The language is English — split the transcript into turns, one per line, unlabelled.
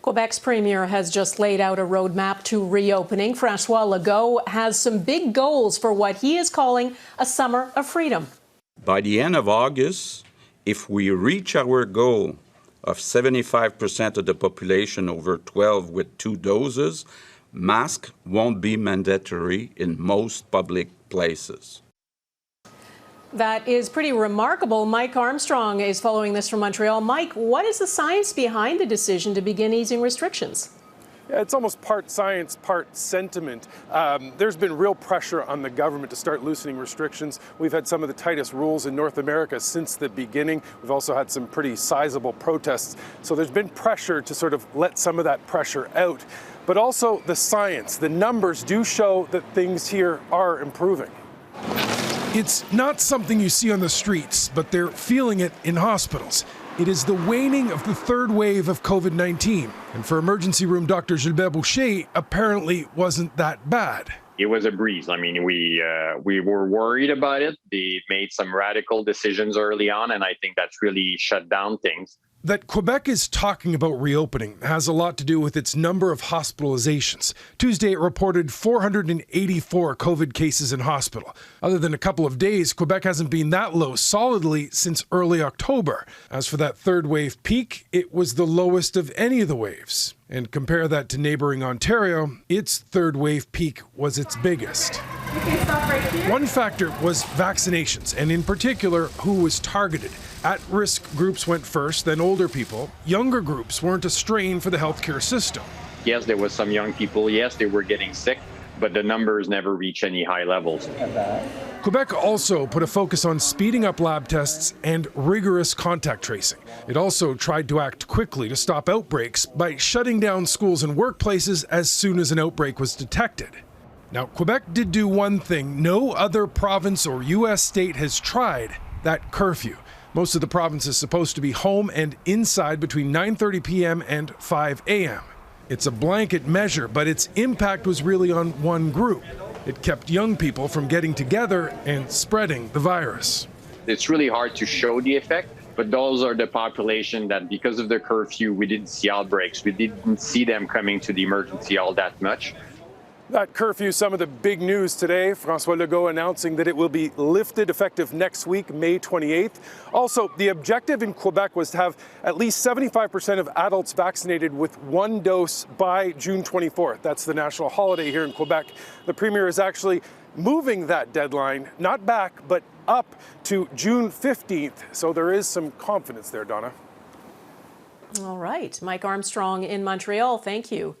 Quebec's premier has just laid out a roadmap to reopening. François Legault has some big goals for what he is calling a summer of freedom.
By the end of August, if we reach our goal of 75% of the population over 12 with 2 doses, masks won't be mandatory in most public places.
That is pretty remarkable. Mike Armstrong is following this from Montreal. Mike, what is the science behind the decision to begin easing restrictions?
Yeah, it's almost part science, part sentiment. There's been real pressure on the government to start loosening restrictions. We've had some of the tightest rules in North America since the beginning. We've also had some pretty sizable protests. So there's been pressure to sort of let some of that pressure out. But also the science, the numbers do show that things here are improving.
It's not something you see on the streets, but they're feeling it in hospitals. It is the waning of the third wave of COVID-19. And for emergency room Dr. Gilbert Boucher, apparently wasn't that bad.
It was a breeze. I mean, we were worried about it. They made some radical decisions early on, and I think that's really shut down things.
That Quebec is talking about reopening has a lot to do with its number of hospitalizations. Tuesday, it reported 484 COVID cases in hospital. Other than a couple of days, Quebec hasn't been that low solidly since early October. As for that third wave peak, it was the lowest of any of the waves. And compare that to neighboring Ontario, its third wave peak was its biggest. One factor was vaccinations, and in particular, who was targeted. At-risk groups went first, then older people. Younger groups weren't a strain for the healthcare system.
Yes, there was some young people. Yes, they were getting sick, but the numbers never reach any high levels.
Quebec also put a focus on speeding up lab tests and rigorous contact tracing. It also tried to act quickly to stop outbreaks by shutting down schools and workplaces as soon as an outbreak was detected. Now, Quebec did do one thing no other province or U.S. state has tried, that curfew. Most of the province is supposed to be home and inside between 9:30 p.m. and 5 a.m. It's a blanket measure, but its impact was really on one group. It kept young people from getting together and spreading the virus.
It's really hard to show the effect, but those are the population that because of the curfew, we didn't see outbreaks. We didn't see them coming to the emergency all that much.
That curfew, some of the big news today. François Legault announcing that it will be lifted effective next week, May 28th. Also, the objective in Quebec was to have at least 75% of adults vaccinated with 1 dose by June 24th. That's the national holiday here in Quebec. The premier is actually moving that deadline, not back, but up to June 15th. So there is some confidence there, Donna.
All right. Mike Armstrong in Montreal, thank you.